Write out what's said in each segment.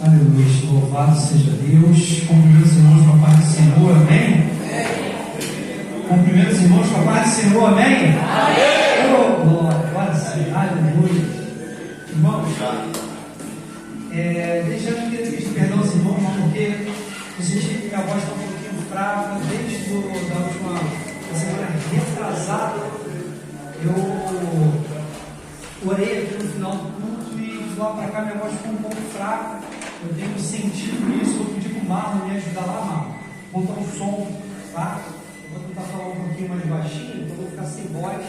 Aleluia, louvado seja Deus. Cumprimento os irmãos com a paz do Senhor, amém? Cumprimento os irmãos com a paz do Senhor, amém? Oh, glória, agora sim, aleluia. Irmãos, desde eu queria pedir perdão aos irmãos, porque eu senti que minha voz está um pouquinho fraca, desde da última semana retrasada. Eu orei aqui no final do culto e de lá para cá minha voz ficou um pouco fraca. Eu tenho sentido isso. Vou pedir para o Marlon me ajudar lá, Marlon. Montar um som, tá? Eu vou tentar falar um pouquinho mais baixinho, então eu vou ficar sem voz.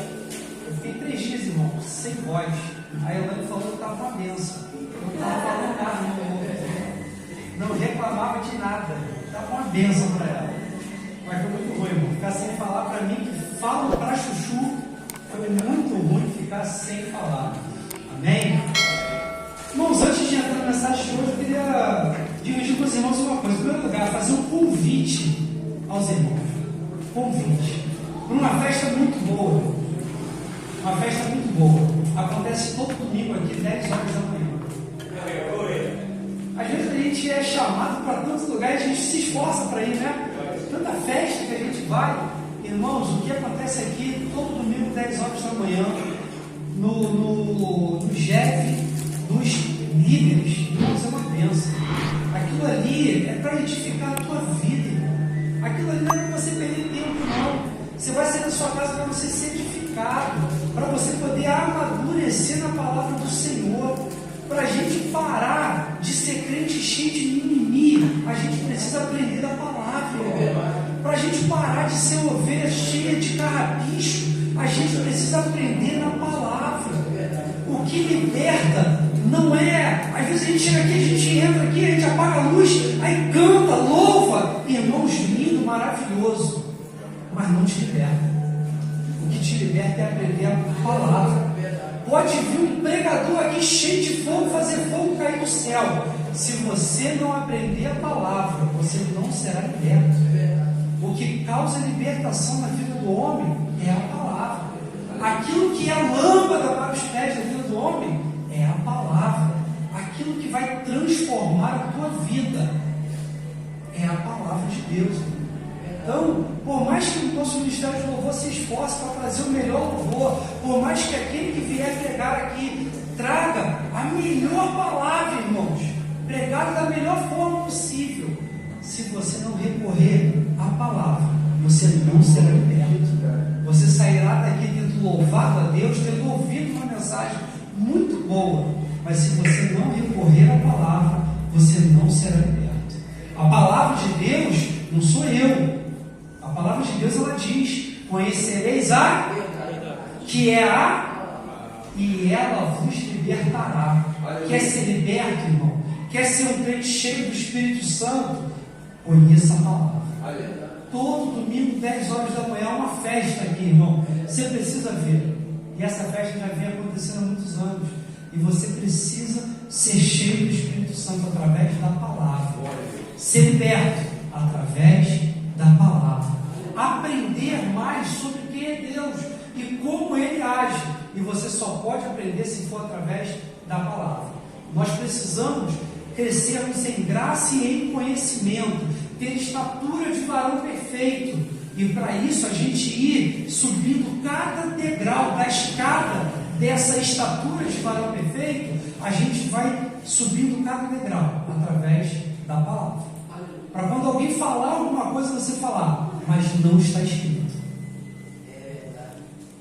Eu fiquei 3 dias, irmão, sem voz. Aí a Elaine falou que estava uma benção. Eu não estava falando nada, não reclamava de nada. Estava uma benção para ela. Mas foi muito ruim, irmão. Ficar sem falar para mim, que falo para chuchu, foi muito ruim ficar sem falar. Amém? Irmãos, antes de entrar na mensagem de hoje, eu queria dividir com os irmãos uma coisa. Em primeiro lugar, fazer um convite aos irmãos. Convite. Para uma festa muito boa. Uma festa muito boa. Acontece todo domingo aqui, 10 horas da manhã. Às vezes a gente é chamado para tantos lugares, a gente se esforça para ir, né? Tanta festa que a gente vai. Irmãos, o que acontece aqui, todo domingo, 10 horas da manhã, no GEF dos líderes, irmãos, é uma bênção. Aquilo ali é para edificar a tua vida, irmão. Aquilo ali não é para você perder tempo, não. Você vai sair da sua casa para você ser edificado, para você poder amadurecer na palavra do Senhor. Para a gente parar de ser crente cheio de mimimi, a gente precisa aprender da palavra, irmão. Para a gente parar de ser ovelha cheia de carrapicho, a gente precisa aprender na palavra. O que liberta não é, às vezes a gente chega aqui, a gente entra aqui, a gente apaga a luz, aí canta, louva, irmãos, lindo, maravilhoso, mas não te liberta. O que te liberta é aprender a palavra. Pode vir um pregador aqui cheio de fogo, fazer fogo cair do céu. Se você não aprender a palavra, você não será liberto. O que causa libertação na vida do homem é a palavra. Aquilo que é lâmpada para os pés da vida do homem é a palavra. Aquilo que vai transformar a tua vida é a palavra de Deus. Então, por mais que o nosso ministério de louvor se esforce para trazer o melhor louvor, por mais que aquele que vier pregar aqui traga a melhor palavra, irmãos, pregado da melhor forma possível, se você não recorrer à palavra, você não será liberto. Você sairá daqui tendo louvado a Deus, tendo ouvido uma mensagem muito boa, mas se você não recorrer à palavra, você não será liberto. A palavra de Deus não sou eu. A palavra de Deus, ela diz: conhecereis a que é a, e ela vos libertará. Quer ser liberto, irmão? Quer ser um crente cheio do Espírito Santo? Conheça a palavra. Todo domingo, 10 horas da manhã, uma festa aqui, irmão. Você precisa ver. E essa festa já vem acontecendo há muitos anos. E você precisa ser cheio do Espírito Santo através da palavra. Ser liberto através da palavra. Aprender mais sobre quem é Deus e como Ele age. E você só pode aprender se for através da palavra. Nós precisamos crescermos em graça e em conhecimento, ter estatura de varão perfeito. E para isso a gente ir subindo cada degrau da escada dessa estatura de varão perfeito, a gente vai subindo cada degrau através da palavra. Para quando alguém falar alguma coisa, você falar: mas não está escrito.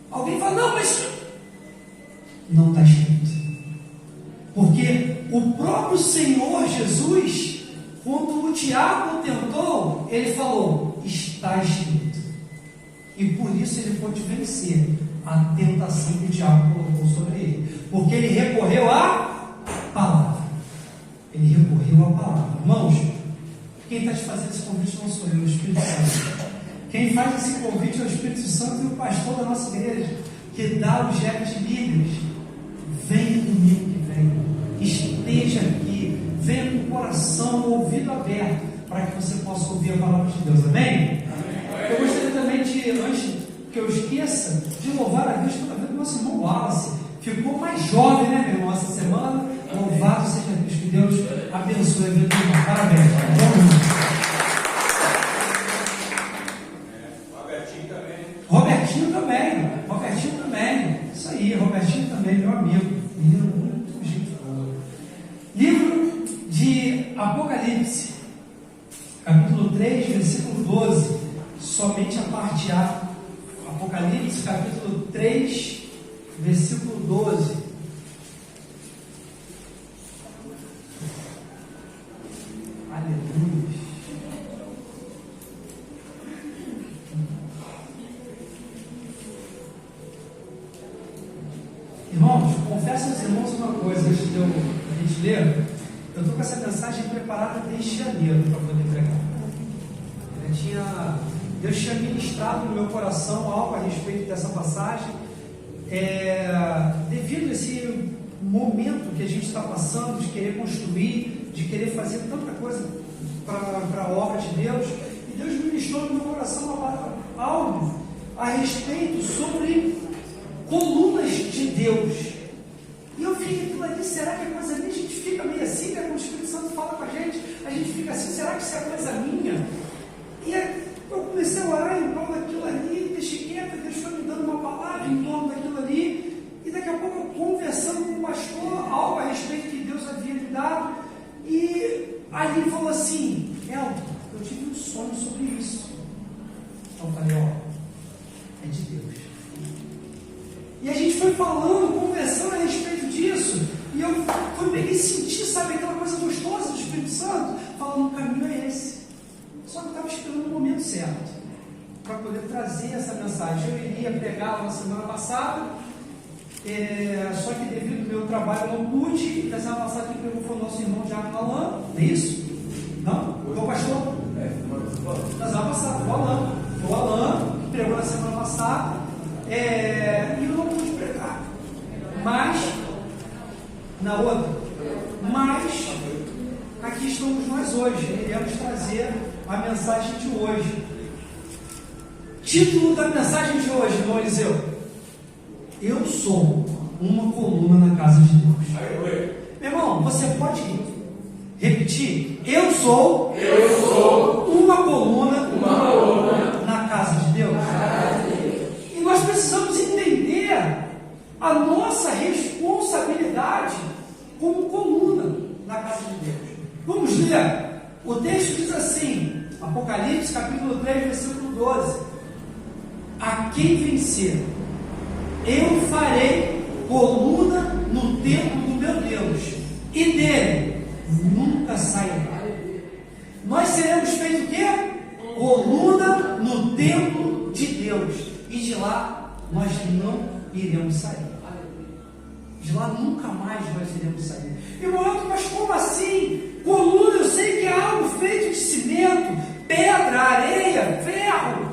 Alguém fala: não, mas não está escrito. Porque o próprio Senhor Jesus, quando o diabo tentou, ele falou: está escrito. E por isso ele pôde vencer a tentação que o diabo colocou sobre ele. Porque ele recorreu à palavra. Ele recorreu à palavra. Irmãos, quem está te fazendo esse convite não sou eu, é o Espírito Santo. Quem faz esse convite é o Espírito Santo e o pastor da nossa igreja, que dá o GEF de líderes. Venha domingo que vem. Esteja aqui. Venha com o coração, o ouvido aberto, para que você possa ouvir a palavra de Deus. Amém? Eu gostaria também de, antes que eu esqueça, de louvar a Deus pela vida do nosso irmão Wallace. Ficou mais jovem, né, meu irmão, essa semana. Louvado seja Deus, que Deus abençoe a vida do irmão. Parabéns. Robertinho também. Isso aí, Robertinho também, meu amigo. Menino muito gente boa. Livro de Apocalipse, capítulo 3, versículo 12. Somente a parte A. Apocalipse, capítulo 3, versículo 12. Aleluia. Irmãos, confesso aos irmãos uma coisa antes de a gente ler. Eu estou com essa mensagem preparada desde janeiro para poder pregar. Deus tinha ministrado no meu coração algo a respeito dessa passagem. Devido a esse momento que a gente está passando, de querer construir, de querer fazer tanta coisa para a obra de Deus, e Deus ministrou no meu coração algo a respeito sobre colunas de Deus. E eu fiquei aquilo ali, será que é coisa minha? A gente fica meio assim, né? Quando o Espírito Santo fala com a gente fica assim, será que isso é coisa minha? E eu comecei a orar em prol daquilo ali, deixei quieto, Deus foi me dando uma palavra em torno daquilo ali, e daqui a pouco eu conversando com o pastor, algo a respeito que Deus havia me dado, e aí ele falou assim, eu tive um sonho sobre isso. Então eu falei, é de Deus. E a gente foi falando, conversando a respeito disso, e eu peguei e senti, sabe, aquela coisa gostosa do Espírito Santo, falando, o caminho é esse. Só que eu estava esperando o momento certo para poder trazer essa mensagem. Eu iria pregar na semana passada, só que devido ao meu trabalho eu não pude, e na semana passada quem pregou foi o nosso irmão Diácono Alain, não é isso? Não? Foi o pastor? Na semana passada, foi o Alain que pregou na semana passada, e eu não pude pregar, mas na outra, aqui estamos nós hoje, queremos trazer a mensagem de hoje. Título da mensagem de hoje, irmão Eliseu: eu sou uma coluna na casa de Deus. Meu irmão, você pode repetir? Eu sou uma coluna na casa de Deus. E nós precisamos entender a nossa responsabilidade como coluna na casa de Deus. Vamos ler. O texto diz assim, Apocalipse capítulo 3, versículo 12: a quem vencer, eu farei coluna no templo do meu Deus, e dele nunca sairá. Nós seremos feitos o quê? Coluna no templo de Deus, e de lá nós não iremos sair. De lá nunca mais nós iremos sair. Irmão, mas como assim? Coluna, eu sei que é algo feito de cimento, pedra, areia, ferro.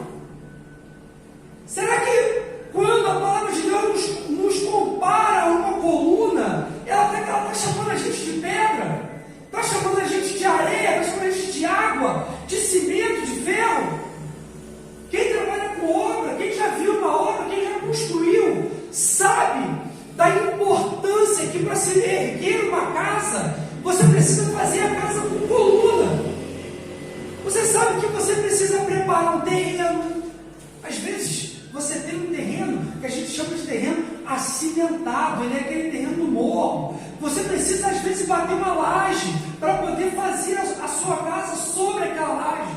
Será que quando a palavra de Deus nos compara a uma coluna, ela está chamando a gente de pedra, está chamando a gente de areia, está chamando a gente de água, de cimento, de ferro? Quem trabalha com obra, quem já viu uma obra, quem já construiu, sabe da importância que para se erguer uma casa, você precisa fazer a casa com coluna. Você sabe que você precisa preparar um terreno. Às vezes você tem um terreno que a gente chama de terreno acimentado, ele é aquele terreno do morro. Você precisa às vezes bater uma laje para poder fazer a sua casa sobre aquela laje.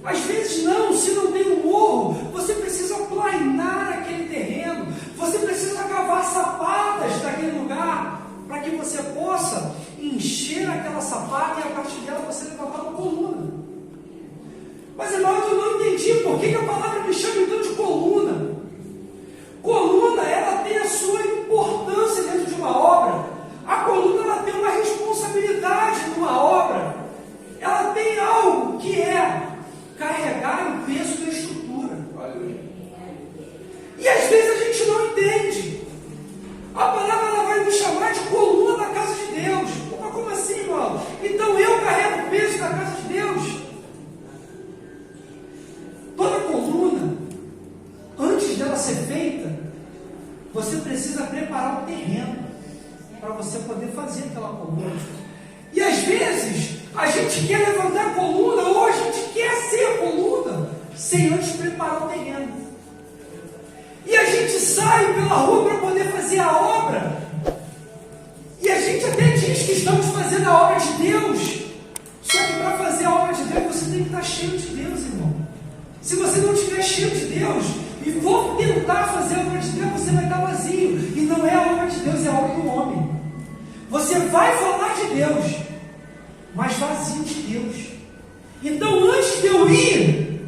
Às vezes não, se não tem um morro, você precisa planar aquele terreno, você precisa cavar sapatas daquele lugar, para que você possa encher aquela sapata e a partir dela você levantar uma coluna. Mas irmão, eu não entendi por que a palavra me chama então de coluna. Coluna, ela tem a sua importância dentro de uma obra. A coluna, ela tem uma responsabilidade numa obra. Ela tem algo que é carregar o peso da estrutura. E às vezes a gente não entende. A palavra ela vai nos chamar de coluna da casa de Deus. Mas como assim, irmão? Então eu carrego o peso da casa de Deus? Toda coluna, antes dela ser feita, você precisa preparar o terreno para você poder fazer aquela coluna. E às vezes a gente quer levantar a coluna, ou a gente quer ser a coluna, sem antes preparar o terreno. E a gente sai pela rua para poder fazer a obra, e a gente até diz que estamos fazendo a obra de Deus. Só que para fazer a obra de Deus você tem que estar cheio de Deus, irmão. Se você não estiver cheio de Deus e for tentar fazer a obra de Deus, você vai estar vazio. E não é a obra de Deus, é a obra do homem. Você vai falar de Deus, mas vazio de Deus. Então, antes de eu ir,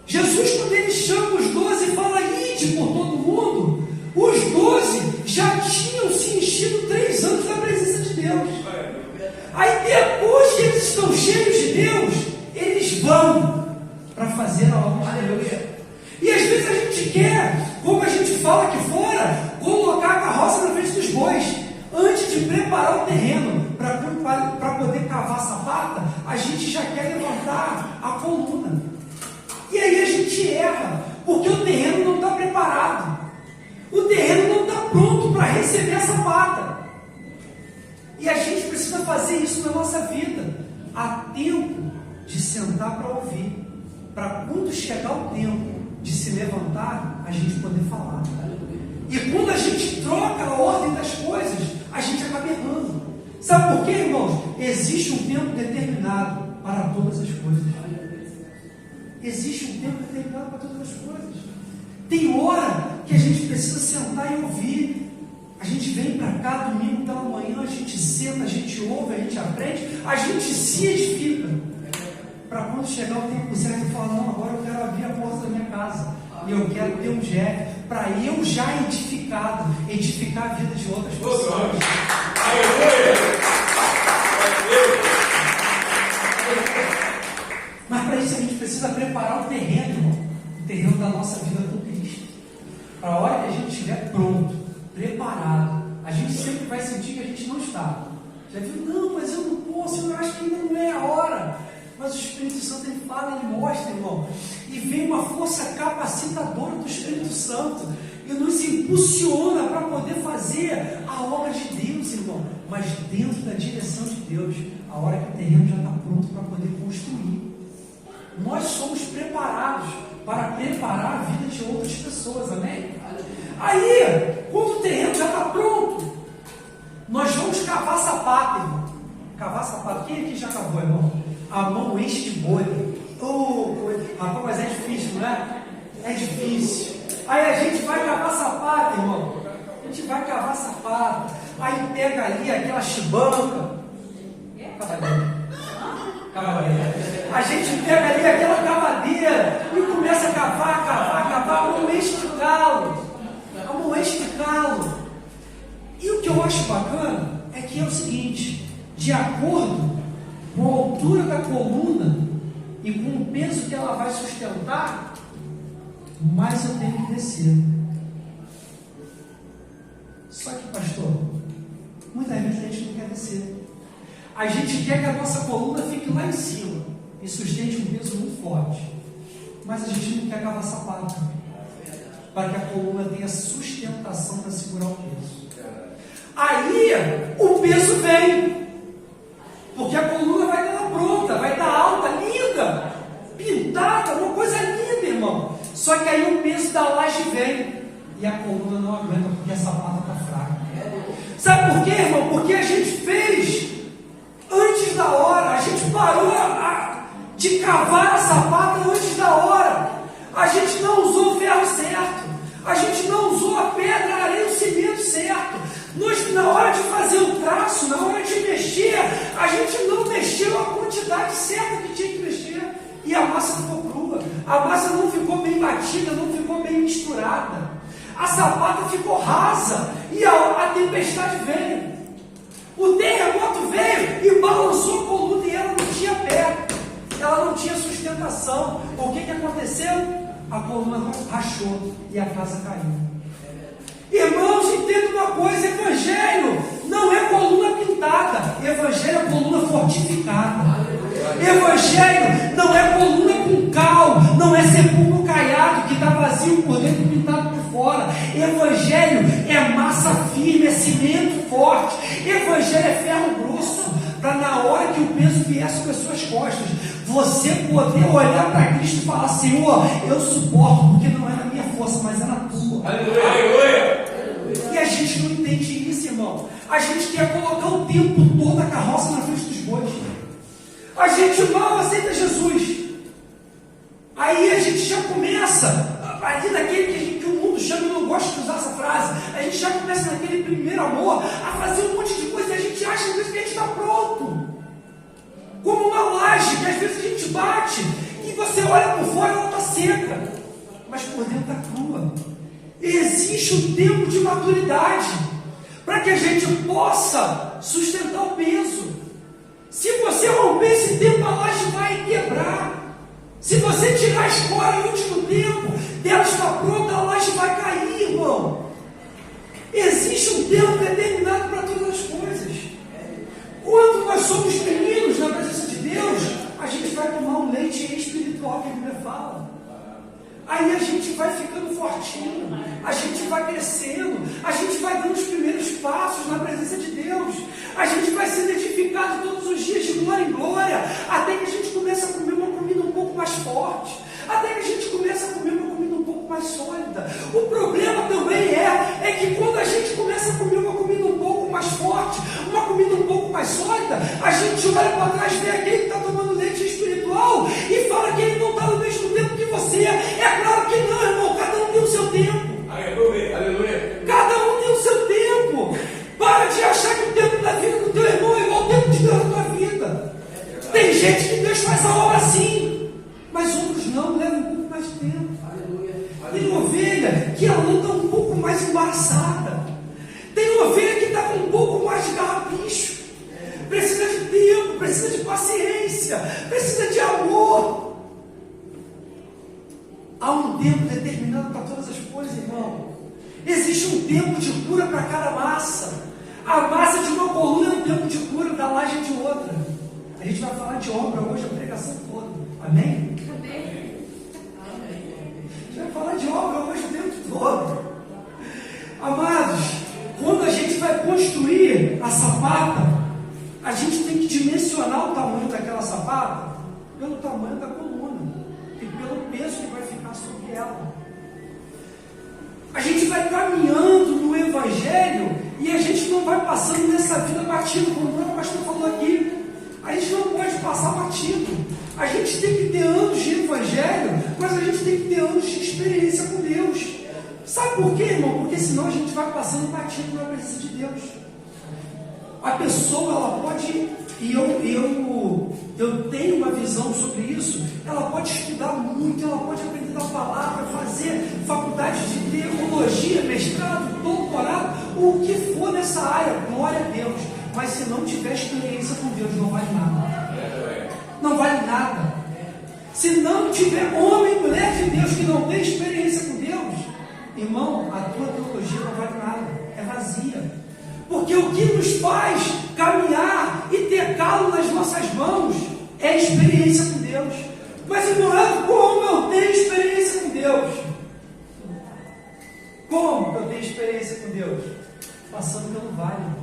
Jesus, quando ele chama os 12 e fala: ide por todo mundo, os 12 já tinham se enchido 3 anos na presença de Deus. Aí depois que eles estão cheios de Deus, eles vão para fazer a obra de Deus. E às vezes a gente quer, como a gente fala aqui fora, colocar a carroça na frente dos bois. Antes de preparar o terreno para poder cavar a sapata, a gente já quer levantar a coluna. E aí a gente erra, porque o terreno não está preparado. O terreno não está pronto para receber a sapata. E a gente precisa fazer isso na nossa vida. Há tempo de sentar para ouvir, para quando chegar o tempo de se levantar, a gente poder falar. E quando a gente troca a ordem das coisas, a gente acaba errando. Sabe por quê, irmãos? Existe um tempo determinado para todas as coisas. Existe um tempo determinado para todas as coisas. Tem hora que a gente precisa sentar e ouvir. A gente vem para cá domingo pela manhã, a gente senta, a gente ouve, a gente aprende, a gente se edifica. Para quando chegar o tempo certo, eu falo: não, agora eu quero abrir a porta da minha casa. E eu quero ter um jefe para eu já edificar a vida de outras pessoas. Mas para isso a gente precisa preparar o terreno, irmão. O terreno da nossa vida com Cristo. Para a hora que a gente estiver pronto, preparado, a gente sempre vai sentir que a gente não está. Já viu? Não, mas eu não posso, eu acho que ainda não é a hora. Mas o Espírito Santo, ele fala, ele mostra, irmão. E vem uma força capacitadora do Espírito Santo e nos impulsiona para poder fazer a obra de Deus, irmão. Mas dentro da direção de Deus, a hora que o terreno já está pronto para poder construir. Nós somos preparados para preparar a vida de outras pessoas, amém? Aí, quando o terreno já está pronto, nós vamos cavar sapato, irmão. Cavar sapato. Quem aqui já cavou, irmão? A mão enche de bolha. Rapaz, mas é difícil, não é? É difícil. Aí a gente vai cavar sapato, irmão. A gente vai cavar sapato. Aí pega ali aquela chibanca. Cavadeira. A gente pega ali aquela cavadeira e começa a cavar. A mão enche de calo. A mão enche de calo. E o que eu acho bacana é que é o seguinte: de acordo com a altura da coluna e com o peso que ela vai sustentar, mais eu tenho que descer. Só que, pastor, muitas vezes a gente não quer descer. A gente quer que a nossa coluna fique lá em cima e sustente um peso muito forte, mas a gente não quer cavar sapato para que a coluna tenha sustentação para segurar o peso. Aí o peso vem, porque a coluna vai estar pronta, vai estar alta, linda, pintada, uma coisa linda, irmão. Só que aí o peso da laje vem e a coluna não aguenta, porque a sapata está fraca. Sabe por quê, irmão? Porque a gente fez antes da hora, a gente parou de cavar a sapata antes da hora. A gente não usou o ferro certo, a gente não usou a pedra, a areia, o cimento certo. Nós, na hora de fazer o traço, na hora de mexer, a gente não mexeu a quantidade certa que tinha que mexer. E a massa ficou crua. A massa não ficou bem batida, não ficou bem misturada. A sapata ficou rasa. E a tempestade veio. O terremoto veio e balançou a coluna e ela não tinha pé. Ela não tinha sustentação. O que aconteceu? A coluna rachou e a casa caiu. Irmãos, entenda uma coisa: evangelho não é coluna pintada, evangelho é coluna fortificada. Evangelho não é coluna com cal, não é sepulcro caiado que está vazio por dentro, pintado por fora. Evangelho é massa firme, é cimento forte. Evangelho é ferro grosso, para na hora que o peso vier sobre as suas costas, você poder olhar para Cristo e falar: Senhor, eu suporto, porque não é na minha força, mas é na tua. Aleluia. E a gente não entende isso, irmão. A gente quer colocar o tempo todo a carroça na frente dos bois. A gente mal aceita Jesus. Aí a gente já começa, ali naquele que o mundo chama, eu não gosto de usar essa frase, a gente já começa naquele primeiro amor a fazer um monte de coisa e a gente acha às vezes que a gente está pronto. Como uma laje que às vezes a gente bate e você olha por fora e ela está seca, mas por dentro está crua. Existe um tempo de maturidade para que a gente possa sustentar o peso. Se você romper esse tempo, a laje vai quebrar. Se você tirar a escora no último tempo, dela está pronta, a laje vai cair, irmão. Existe um tempo determinado para todas as coisas. Quando nós somos meninos na presença de Deus, a gente vai tomar um leite espiritual que a Bíblia fala. Aí a gente vai ficando fortinho, a gente vai crescendo, a gente vai dando os primeiros passos na presença de Deus, a gente vai sendo edificado todos os dias de glória em glória, até que a gente começa a comer uma comida um pouco mais forte, até que a gente começa a comer uma comida um pouco mais sólida. O problema também é que quando a gente começa a comer uma comida um pouco mais forte, uma comida um pouco mais sólida, a gente olha para trás, vê aquele que está tomando leite espiritual e fala que ele não está no mesmo tempo que você. É claro que não, irmão, cada um tem o seu tempo. Aleluia. Aleluia. Cada um tem o seu tempo. Para de achar que o tempo da vida do teu irmão é igual ao tempo de Deus na tua vida. Tem gente que Deus faz a obra assim, mas outros não, levam um pouco mais de tempo. Tem ovelha que a luta é um pouco mais embaraçada. Tem ovelha que está com um pouco mais de carrapicho. Precisa de tempo, precisa de paciência, precisa de amor. Há um tempo determinado para todas as coisas, irmão. Existe um tempo de cura para cada massa. A massa de uma coluna é um tempo de cura, da laje de outra. A gente vai falar de obra hoje, a pregação toda. Amém? Amém. A gente vai falar de obra hoje o tempo todo. Amados, quando a gente vai construir a sapata, a gente tem que dimensionar o tamanho daquela sapata pelo tamanho da coluna e pelo peso que vai ficar sobre ela. A gente vai caminhando no Evangelho e a gente não vai passando nessa vida batido, como o pastor falou aqui. A gente não pode passar batido. A gente tem que ter anos de Evangelho, mas a gente tem que ter anos de experiência com Deus. Sabe por quê, irmão? Porque senão a gente vai passando batido na presença de Deus. A pessoa, ela pode, e eu tenho uma visão sobre isso, ela pode estudar muito, ela pode aprender da palavra, fazer faculdade de teologia, mestrado, doutorado, o que for nessa área, glória a Deus. Mas se não tiver experiência com Deus, não vale nada. Não vale nada. Se não tiver homem e mulher de Deus que não tem experiência com Deus, irmão, a tua teologia não vale nada, é vazia. Porque o que nos faz caminhar e ter calo nas nossas mãos é experiência com Deus. Mas, irmão, como eu tenho experiência com Deus? Como eu tenho experiência com Deus? Passando pelo vale.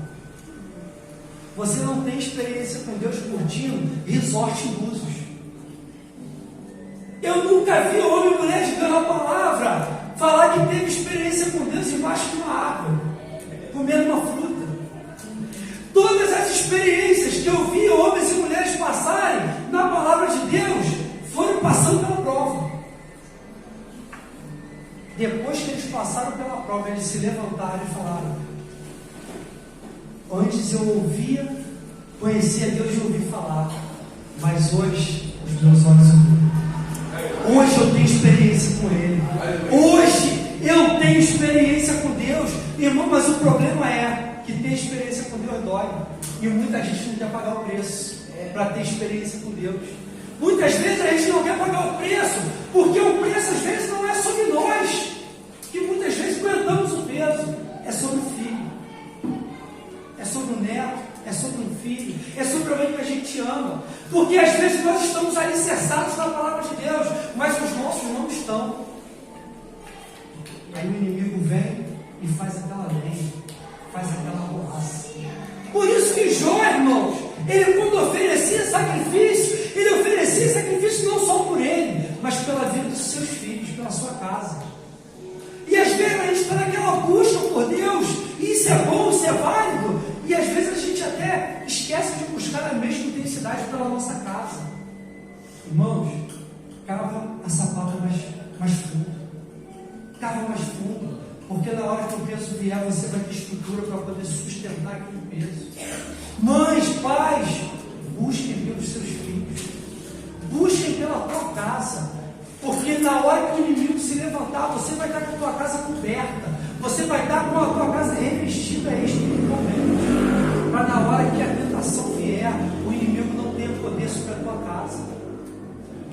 Você não tem experiência com Deus curtindo resort em Búzios. Eu nunca vi homem e mulher de pela palavra falar que teve experiência com Deus embaixo de uma árvore, comendo uma fruta. Todas as experiências que eu vi homens e mulheres passarem na palavra de Deus foram passando pela prova. Depois que eles passaram pela prova, eles se levantaram e falaram: antes eu ouvia, conhecia Deus e ouvi falar, mas hoje os meus olhos eu vi. Hoje eu tenho experiência com Ele. Hoje eu tenho experiência com Deus. Irmão, mas o problema é que ter experiência com Deus dói. E muita gente não quer pagar o preço para ter experiência com Deus. Muitas vezes a gente não quer pagar o preço, porque o preço às vezes não é sobre nós, que muitas vezes aguentamos o peso. É sobre o filho, é sobre o neto, é sobre um filho, é sobre alguém que a gente ama. Porque às vezes nós estamos alicerçados na palavra de Deus, mas os nossos não estão. Aí o inimigo vem e faz aquela lenha, faz aquela borraça. Por isso que Jó, irmãos, ele quando oferecia sacrifício, ele oferecia sacrifício não só por ele, mas pela vida dos seus filhos, pela sua casa. E às vezes a gente está naquela busca por Deus, e isso é bom, isso é válido, e às vezes a gente até esquece de buscar a mesma intensidade pela nossa casa. Irmãos, cava a sapata mais fundo, cava mais fundo, porque na hora que o peso vier, você vai ter estrutura para poder sustentar aquele peso. Mães, pais, busquem pelos seus filhos, busquem pela tua casa, porque na hora que o inimigo se levantar, você vai estar com a tua casa coberta, você vai estar com a tua casa revestida espiritualmente, para na hora que a tentação vier, o inimigo não tenha poder sobre a tua casa.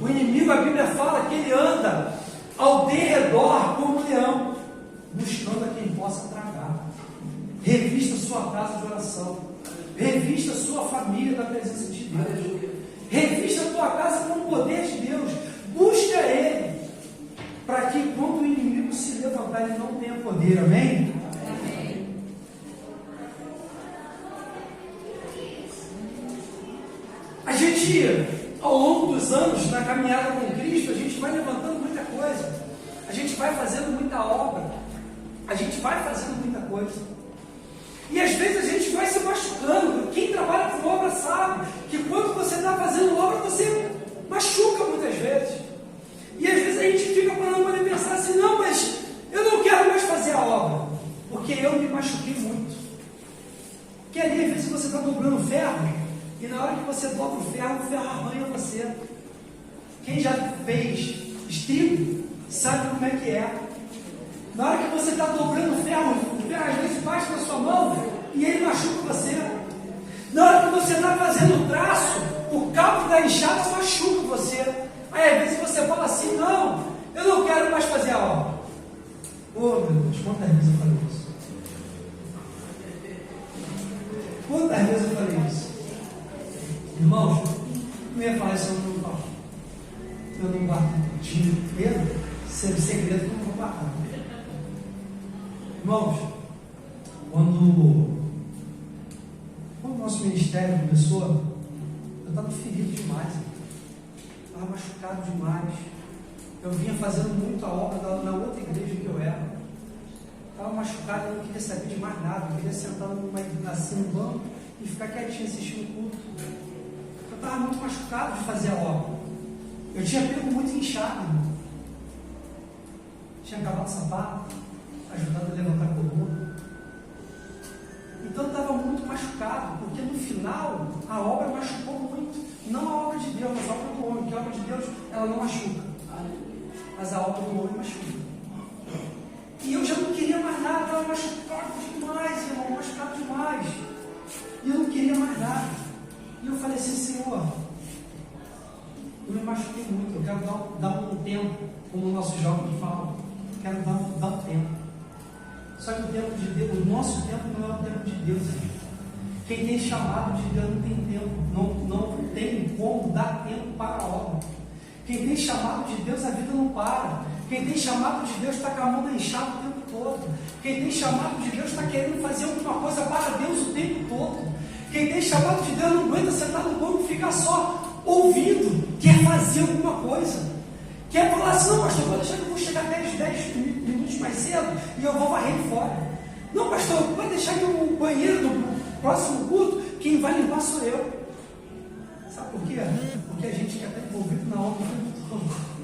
O inimigo, a Bíblia fala que ele anda ao derredor como um leão, buscando a quem possa tragar. Revista sua casa de oração, revista sua família da presença de Deus, revista a tua casa com o poder de Deus, busca Ele, para que quando o inimigo se levantar, ele não tenha poder. Amém? Amém. A gente, ao longo dos anos, na caminhada com Cristo, a gente vai levantando muita coisa, a gente vai fazendo muita obra, a gente vai fazendo muita coisa, e às vezes a gente vai se machucando. Quem trabalha com obra sabe que quando você está fazendo obra, você machuca muitas vezes, e às vezes a gente fica parando para pensar assim: não, mas eu não quero mais fazer a obra, porque eu me machuquei muito. Que ali às vezes você está dobrando ferro, e na hora que você dobra o ferro arranha você. Quem já fez estribo sabe como é que é. Na hora que você está dobrando o ferro às vezes bate na sua mão e ele machuca você. Na hora que você está fazendo o traço, o cabo da enxada machuca você. Aí às vezes você fala assim: não, eu não quero mais fazer a obra. Oh meu Deus, quantas vezes eu falei isso? Quantas vezes eu falei isso? Irmãos, não ia falar isso, eu não guardo dinheiro, segredo que eu não vou guardar. Irmãos, quando o nosso ministério começou, eu estava ferido demais, estava machucado demais. Eu vinha fazendo muito a obra na outra igreja que eu era. Estava machucado, eu não queria saber de mais nada. Eu queria sentar assim no banco e ficar quietinho assistindo o culto. Eu estava muito machucado de fazer a obra. Eu tinha pego muito inchado. Tinha acabado o sapato, ajudado a levantar a coluna. Então eu estava muito machucado, porque no final a obra machucou muito. Não a obra de Deus, mas a obra do homem, porque a obra de Deus ela não machuca, mas a obra do homem machuca. E eu já não queria mais nada, estava machucado demais, irmão, machucado demais. E eu não queria mais nada. E eu falei assim: Senhor, eu me machuquei muito, eu quero dar um tempo, como o nosso jovem fala, quero dar um tempo. Só que o tempo de Deus, o nosso tempo não é o tempo de Deus. Quem tem chamado de Deus não tem tempo, não tem como dar tempo para a obra. Quem tem chamado de Deus, a vida não para. Quem tem chamado de Deus está com a mão inchada o tempo todo. Quem tem chamado de Deus está querendo fazer alguma coisa para Deus o tempo todo. Quem tem chamado de Deus não aguenta sentar no banco e ficar só ouvindo, quer fazer alguma coisa. Quer falar assim: não, pastor, pode deixar que eu vou chegar 10 minutos mais cedo e eu vou varrer fora. Não, pastor, pode deixar que o banheiro do próximo culto, quem vai limpar sou eu. Sabe por quê? Porque a gente quer estar envolvido na obra do todo.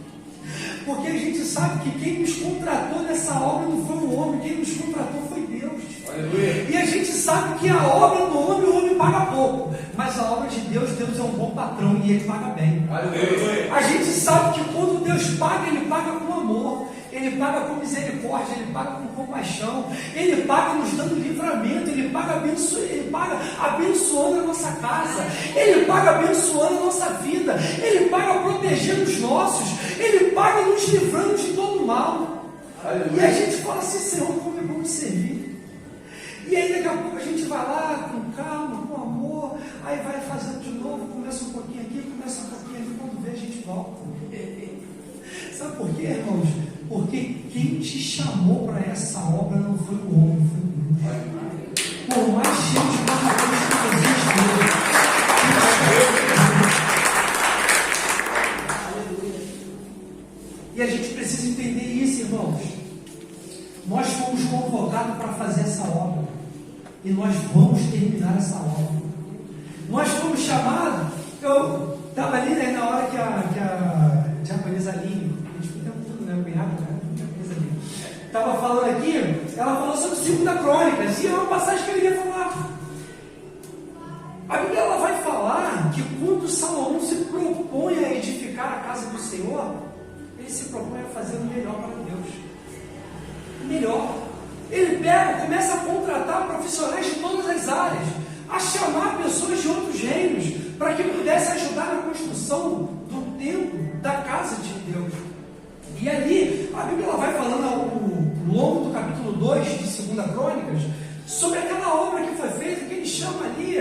Porque a gente sabe que quem nos contratou nessa obra não foi o homem, quem nos contratou foi Deus. Aleluia. E a gente sabe que a obra do homem, o homem paga pouco, mas a obra de Deus, Deus é um bom patrão e Ele paga bem. Aleluia. A gente sabe que quando Deus paga, Ele paga com amor, Ele paga com misericórdia, Ele paga com compaixão, Ele paga nos dando livramento, Ele paga abençoando a nossa casa, Ele paga abençoando a nossa vida, Ele paga protegendo os nossos, Ele paga nos livrando de todo mal. Aleluia. E a gente fala assim: Senhor, como é bom te servir. E aí daqui a pouco a gente vai lá com calma, com amor, aí vai fazendo de novo, começa um pouquinho aqui, começa um pouquinho ali, quando vê a gente volta. Sabe por quê, irmãos? Porque quem te chamou para essa obra não foi o homem, foi Deus. Por mais cheio de maravilhas que você esteja. E a gente precisa entender isso, irmãos. Nós fomos convocados para fazer essa obra. E nós vamos terminar essa obra. Nós fomos chamados. Eu estava ali, né, na hora que a diaconisa Aline, a gente fica tudo, né? O cunhado, né? Estava falando aqui, ela falou sobre 2 Crônicas, e é uma passagem que eu iria falar. A Bíblia ela vai falar que quando Salomão se propõe a edificar a casa do Senhor, ele se propõe a fazer o melhor para Deus. O melhor. Ele começa a contratar profissionais de todas as áreas, a chamar pessoas de outros reinos, para que pudessem ajudar na construção do templo, da casa de Deus. E ali, a Bíblia vai falando ao longo do capítulo 2 de 2 Crônicas, sobre aquela obra que foi feita, que ele chama ali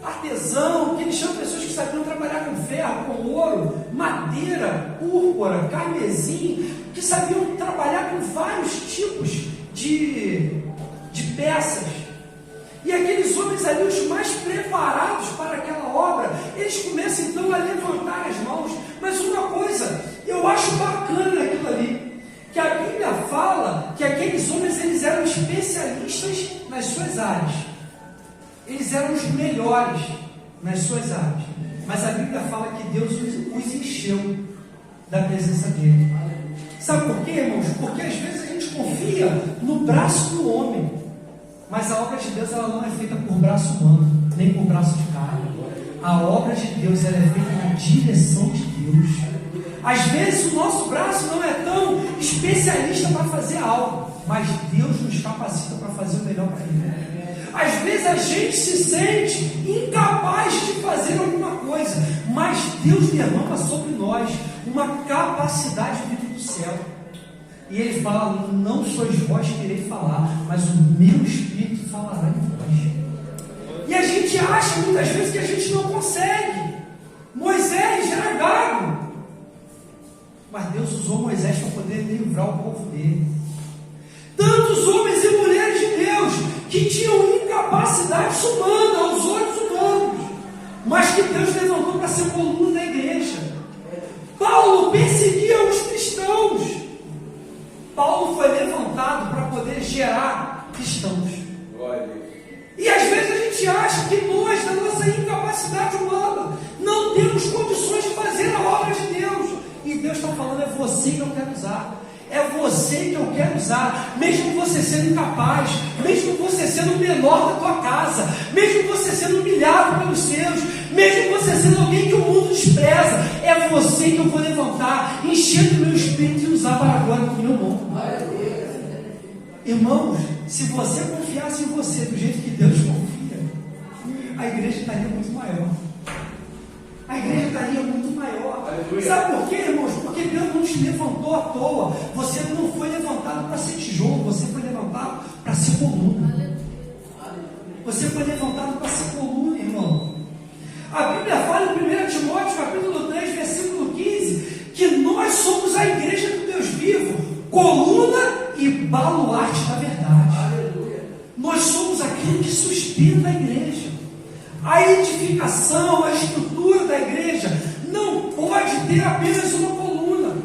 artesão, que ele chama pessoas que sabiam trabalhar com ferro, com ouro, madeira, púrpura, carmesim, que sabiam trabalhar com vários tipos de peças. E aqueles homens ali, os mais preparados para aquela obra, eles começam então a levantar as mãos. Mas uma coisa, eu acho bacana naquilo ali, que a Bíblia fala que aqueles homens, eles eram especialistas nas suas áreas. Eles eram os melhores nas suas áreas. Mas a Bíblia fala que Deus os encheu da presença dele. Sabe por quê, irmãos? Porque às vezes a gente confia no braço do homem. Mas a obra de Deus ela não é feita por braço humano, nem por braço de carne. A obra de Deus ela é feita na direção de Deus. Às vezes o nosso braço não é tão especialista para fazer algo, mas Deus nos capacita para fazer o melhor para Ele. Às vezes a gente se sente incapaz de fazer alguma coisa, mas Deus derrama sobre nós uma capacidade vinda do céu. E ele fala: não sois vós que irei falar, mas o meu Espírito falará em vós. E a gente acha muitas vezes que a gente não consegue. Moisés era gago, mas Deus usou Moisés para poder livrar o povo dele. Tantos homens e mulheres de Deus que tinham incapacidade humana aos olhos humanos, mas que Deus levantou para ser coluna da igreja. Paulo perseguia os cristãos. Paulo foi levantado para poder gerar cristãos. E às vezes a gente acha que nós, na nossa incapacidade humana, não temos condições de fazer a obra de Deus. E Deus está falando: é você que eu quero usar. É você que eu quero usar. Mesmo você sendo incapaz, mesmo você sendo o menor da tua casa, mesmo você sendo humilhado pelos seus, mesmo você sendo alguém que o mundo despreza, é você que eu vou levantar, encher do meu espírito e usar para a glória do meu nome. Irmãos, se você confiasse em você do jeito que Deus confia, a igreja estaria muito maior. A igreja estaria muito maior. Aleluia. Sabe por quê, irmãos? Porque Deus não te levantou à toa. Você não foi levantado para ser tijolo, você foi levantado para ser coluna. Você foi levantado para ser coluna, irmão. A Bíblia fala em 1 Timóteo, capítulo 3, versículo 15, que nós somos a igreja do Deus vivo, coluna e baluarte da verdade. Aleluia. Nós somos aquilo que sustenta a igreja. A edificação, a estrutura da igreja não pode ter apenas uma coluna.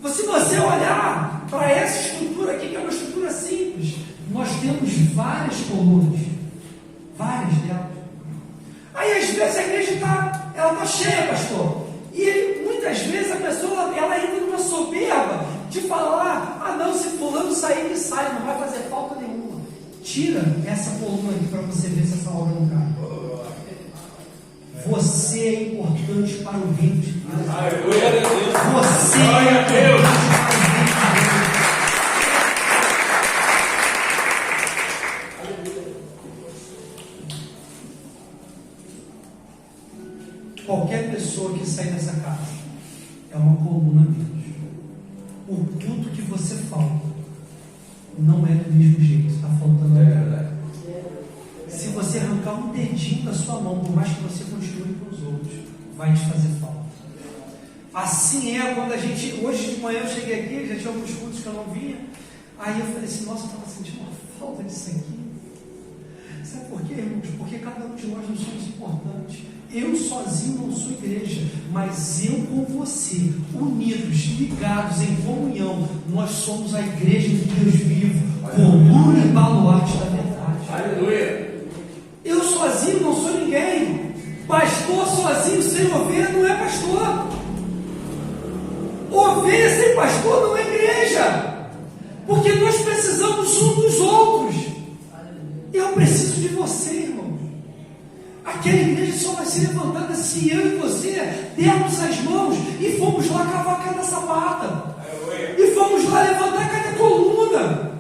Se você olhar para essa estrutura aqui, que é uma estrutura simples, nós temos várias colunas, várias delas. Aí às vezes a igreja está cheia, pastor. E muitas vezes a pessoa ela entra numa soberba de falar: ah não, se fulano sair, que sai, não vai fazer falta nenhuma. Tira essa coluna aqui para você ver se essa obra não cai. Você é importante para o reino de Deus. Você é importante para o reino de Deus. Qualquer pessoa que sair dessa casa é uma coluna menos. O culto que você falta não é do mesmo jeito, está faltando a verdade. Se você arrancar um dedinho da sua mão, por mais que você continue com os outros, vai te fazer falta. Assim é quando a gente, hoje de manhã eu cheguei aqui, já tinha alguns cultos que que eu não vinha. Aí eu falei assim, nossa, eu estava sentindo uma falta disso aqui. Sabe por quê, irmãos? Porque cada um de nós não somos importantes. Eu sozinho não sou igreja, mas eu com você, unidos, ligados em comunhão, nós somos a igreja de Deus vivo, coluna e baluarte da verdade. Aleluia. Eu sozinho não sou ninguém. Pastor sozinho sem ovelha não é pastor. Ovelha sem pastor não é igreja. Porque nós precisamos um dos outros. Eu preciso de você, irmão. Aquela igreja só vai ser levantada se eu e você dermos as mãos e fomos lá cavar cada sapata. E fomos lá levantar cada coluna.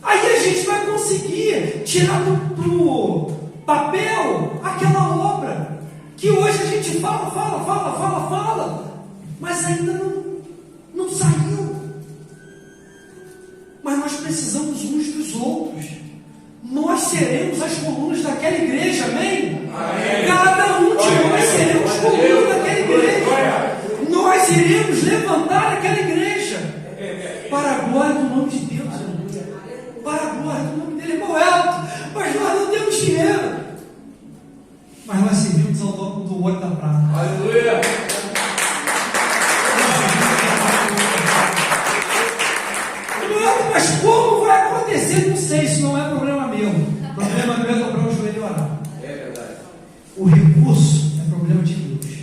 Aí a gente vai conseguir tirar do papel aquela obra que hoje a gente fala, mas ainda não saiu. Mas nós precisamos uns dos outros. Nós seremos as colunas daquela igreja, amém? Amém. Cada um de nós seremos colunas daquela igreja. Nós iremos levantar aquela igreja para a glória do nome de Deus. Para a glória do nome dele, irmão Elton. Mas nós não temos dinheiro. Mas nós servimos ao dono do ouro da prata. Aleluia. Mas como vai acontecer? Não sei, isso não é problema meu. O problema meu é dobrar o joelho e orar. É verdade. O recurso é problema de Deus.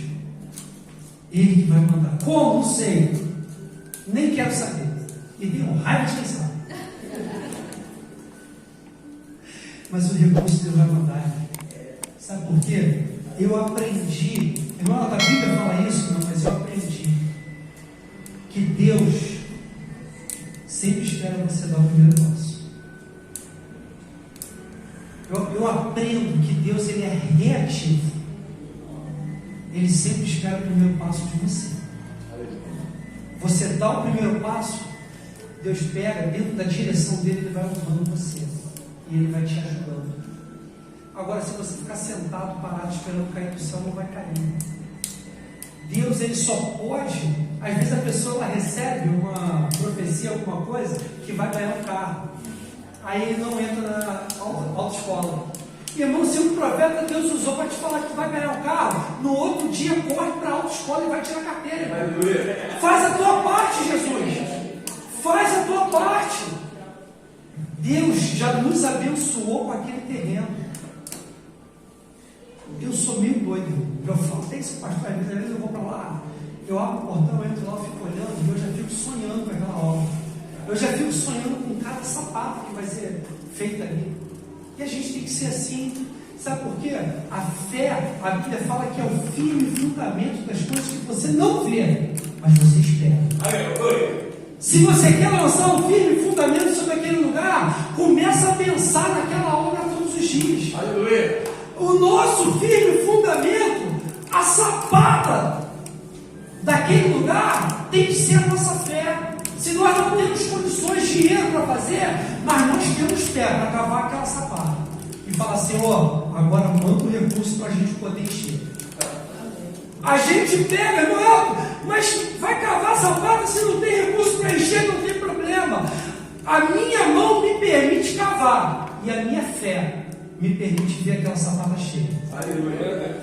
Ele que vai mandar. Como? Não sei. Nem quero saber. E tenho raiva de quem sabe. Mas o recurso Deus vai mandar. Sabe por quê? Eu aprendi. Irmão, a Bíblia fala isso, não, mas eu aprendi que Deus sempre espera você dar o primeiro passo. Eu aprendo que Deus ele é reativo. Ele sempre espera o primeiro passo de você. Você dá o primeiro passo, Deus pega dentro da direção dele, ele vai levando você. E ele vai te ajudando. Agora, se você ficar sentado, parado, esperando cair do céu, não vai cair. Deus, ele só pode. Às vezes a pessoa ela recebe uma profecia, alguma coisa, que vai ganhar um carro. Aí ele não entra na autoescola. Irmão, se um profeta Deus usou para te falar que vai ganhar um carro, no outro dia corre para a autoescola e vai tirar a carteira. Irmão. Aleluia. Faz a tua parte, Jesus. Faz a tua parte. Deus já nos abençoou com aquele terreno. Eu sou meio doido. Eu falo, tem esse pastor, às vezes eu vou para lá. Eu abro o portão, eu entro lá, eu fico olhando e eu já fico sonhando com aquela obra. Eu já fico sonhando com cada sapato que vai ser feito ali. E a gente tem que ser assim. Sabe por quê? A fé, a Bíblia fala que é o firme fundamento das coisas que você não vê, mas você espera. Aleluia. Se você quer lançar um firme fundamento sobre aquele lugar, começa a pensar naquela obra todos os dias. Aleluia. O nosso firme fundamento, a sapata daquele lugar, tem que ser a nossa fé. Se nós não temos condições, dinheiro para fazer, mas nós temos fé para cavar aquela sapata e falar assim, ó, agora manda o recurso para a gente poder encher. A gente pega, irmão, mas vai cavar a sapata se não tem recurso para encher, não tem problema. A minha mão me permite cavar e a minha fé me permite ver aquela sapata cheia. Aleluia.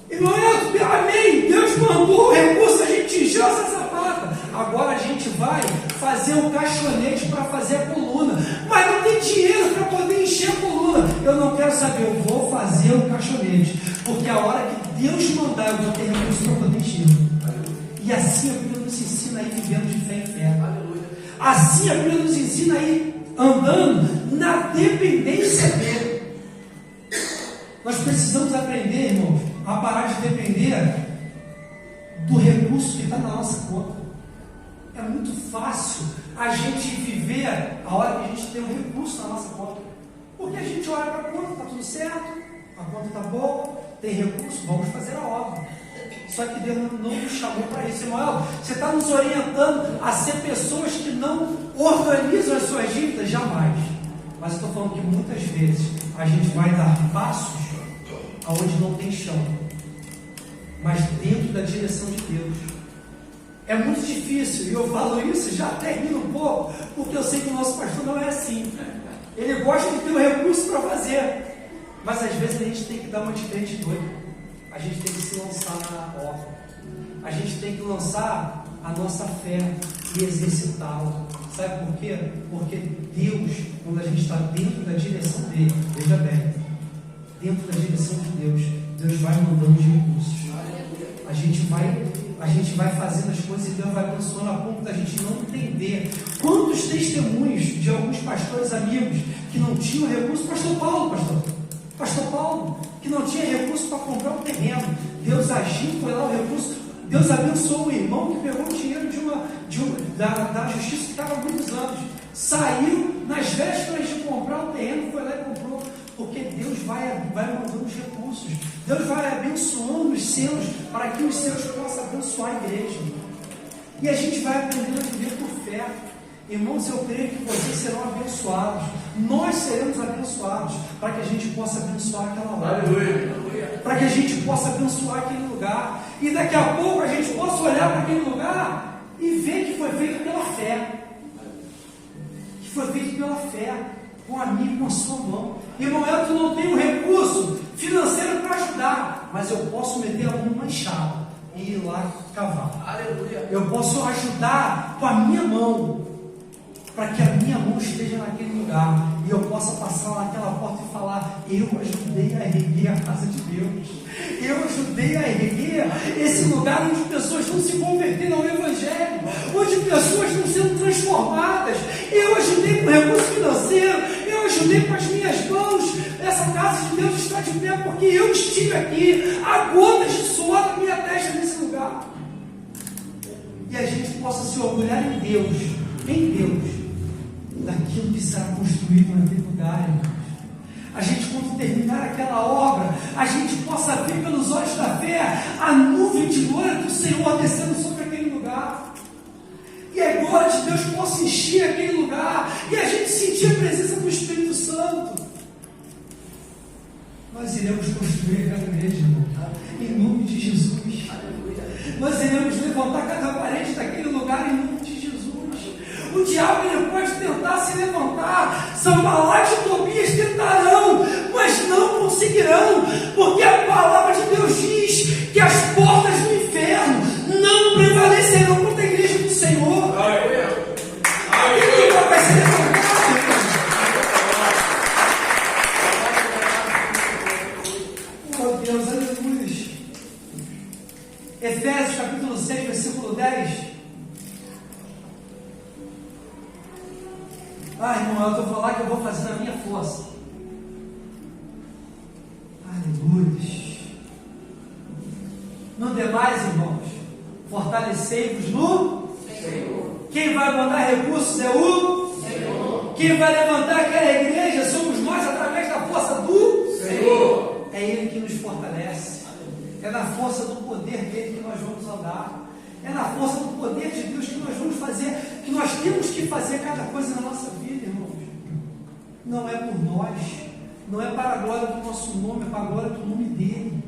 Irmão, amém. Deus mandou o recurso, a gente encheu essa sapata. Agora a gente vai fazer um caixonete para fazer a coluna. Mas não tem dinheiro para poder encher a coluna. Eu não quero saber, eu vou fazer um caixonete. Porque a hora que Deus mandar, eu vou ter recurso para poder encher. E assim a Bíblia nos ensina a ir vivendo de fé em fé. Assim a Bíblia nos ensina a ir andando na dependência dele. Nós precisamos aprender, irmãos, a parar de depender do recurso que está na nossa conta. É muito fácil a gente viver a hora que a gente tem um recurso na nossa conta. Porque a gente olha para a conta, está tudo certo, a conta está boa, tem recurso, vamos fazer a obra. Só que Deus não nos chamou para isso, irmão. Você está nos orientando a ser pessoas que não organizam as suas dívidas? Jamais. Mas estou falando que muitas vezes a gente vai dar passos aonde não tem chão, mas dentro da direção de Deus. É muito difícil, e eu falo isso e já termino um pouco, porque eu sei que o nosso pastor não é assim. Ele gosta de ter um recurso para fazer, mas às vezes a gente tem que dar uma diferente doida. A gente tem que se lançar na obra. A gente tem que lançar a nossa fé e exercitá-la. Sabe por quê? Porque Deus, quando a gente está dentro da direção dele, veja bem, dentro da direção de Deus, Deus vai mandando os recursos. A gente vai fazendo as coisas e Deus vai abençoando a ponto da gente não entender. Quantos testemunhos de alguns pastores amigos que não tinham recurso, pastor Paulo, que não tinha recurso para comprar um terreno, Deus agiu, foi lá o recurso, Deus abençoou o irmão que pegou o dinheiro da justiça que estava há muitos anos, saiu nas vésperas de comprar o terreno, foi lá e comprou, porque Deus vai mandando os recursos, Deus vai abençoando os seus, para que os seus possam abençoar a igreja, e a gente vai aprendendo a viver por fé. Irmãos, eu creio que vocês serão abençoados, nós seremos abençoados, para que a gente possa abençoar aquela obra, para que a gente possa abençoar aquele lugar, e daqui a pouco a gente possa olhar para aquele lugar e ver que foi feito pela fé, com a minha e com a sua mão. Irmão, eu não tenho recurso financeiro para ajudar, mas eu posso meter a mão numa enxada e ir lá cavar. Aleluia. Eu posso ajudar com a minha mão, para que a minha mão esteja naquele lugar e eu possa passar lá naquela porta e falar: eu ajudei a erguer a casa de Deus, eu ajudei a erguer esse lugar onde pessoas estão se convertendo ao Evangelho, onde pessoas estão sendo transformadas. Eu ajudei com recurso financeiro, eu ajudei com as minhas mãos. Essa casa de Deus está de pé porque eu estive aqui, a gotas de suor da minha testa nesse lugar. E a gente possa se orgulhar em Deus, daquilo que será construído naquele lugar, irmãos. A gente, quando terminar aquela obra, a gente possa ver pelos olhos da fé a nuvem de glória do Senhor descendo sobre aquele lugar, e a glória de Deus possa encher aquele lugar, e a gente sentir a presença do Espírito Santo. Nós iremos construir aquela igreja, irmão, em nome de Jesus. Nós iremos levantar cada parede daquele lugar em nome de Jesus. O diabo, ele pode tentar se levantar, Sanbalate e Tobias tentarão, mas não conseguirão, porque a palavra de Deus diz que as portas do inferno não prevalecerão contra a igreja do Senhor. Ele nunca vai se levantar. Oh Deus, aleluia. Efésios capítulo 6, versículo 10. Irmão, eu estou falando que eu vou fazer na minha força. Aleluia. No demais, irmãos, fortalecei-vos no Senhor. Quem vai mandar recursos é o Senhor. Quem vai levantar aquela igreja somos nós através da força do Senhor. É Ele que nos fortalece. É na força do poder dele que nós vamos andar. É na força do poder de Deus que nós vamos fazer, que nós temos que fazer cada coisa na nossa vida, irmãos. Não é por nós, não é para a glória do nosso nome, é para a glória do nome dele.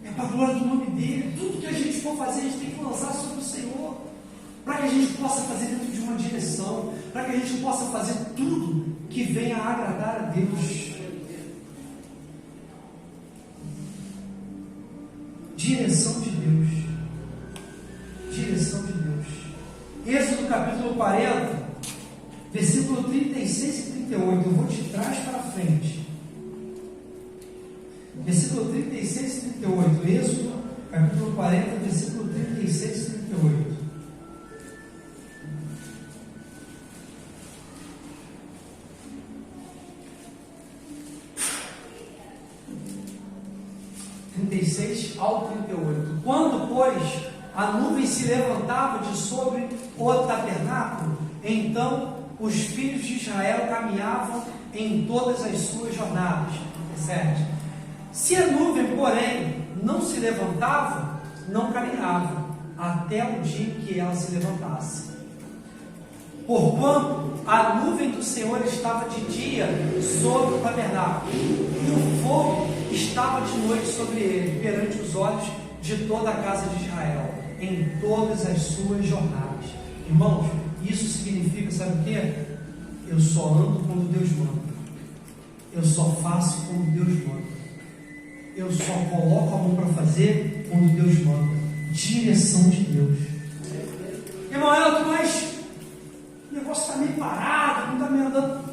É para a glória do nome dele. Tudo que a gente for fazer, a gente tem que lançar sobre o Senhor, para que a gente possa fazer dentro de uma direção, para que a gente possa fazer tudo que venha a agradar a Deus. Direção de Deus. Direção de Deus. Êxodo capítulo 40, versículo 36 e 38. Eu vou de trás para frente. Versículo 36 e 38. Êxodo capítulo 40, versículo 36 e 38. Ao 38. Quando, pois, a nuvem se levantava de sobre o tabernáculo, então os filhos de Israel caminhavam em todas as suas jornadas. 7. Se a nuvem, porém, não se levantava, não caminhavam, até o dia em que ela se levantasse. Porquanto a nuvem do Senhor estava de dia sobre o tabernáculo, e o fogo estava de noite sobre ele, perante os olhos de toda a casa de Israel. em todas as suas jornadas. Irmãos, isso significa, sabe o quê? Eu só ando quando Deus manda. Eu só faço quando Deus manda. Eu só coloco a mão para fazer quando Deus manda. Direção de Deus. Irmão Elton, mas o negócio está meio parado, não está meio andando.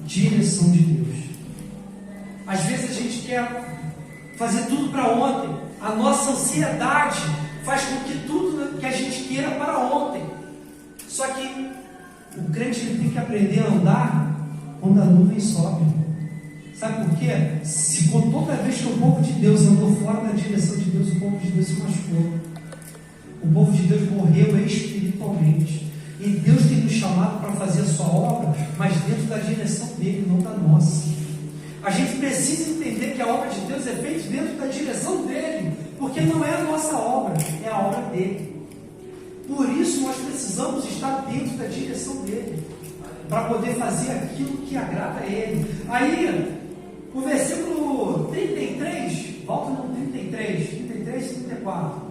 Direção de Deus. Às vezes a gente quer fazer tudo para ontem. A nossa ansiedade faz com que tudo que a gente queira para ontem. Só que o crente ele tem que aprender a andar quando a nuvem sobe. Sabe por quê? Se toda vez que o povo de Deus andou fora da direção de Deus, o povo de Deus se machucou. O povo de Deus morreu espiritualmente. E Deus tem nos chamado para fazer a sua obra, mas dentro da direção dele, não da nossa. A gente precisa entender que a obra de Deus é feita dentro da direção dele, porque não é a nossa obra, é a obra dele. Por isso nós precisamos estar dentro da direção dele, para poder fazer aquilo que agrada a ele. Aí, o versículo 33, volta no 33, 34.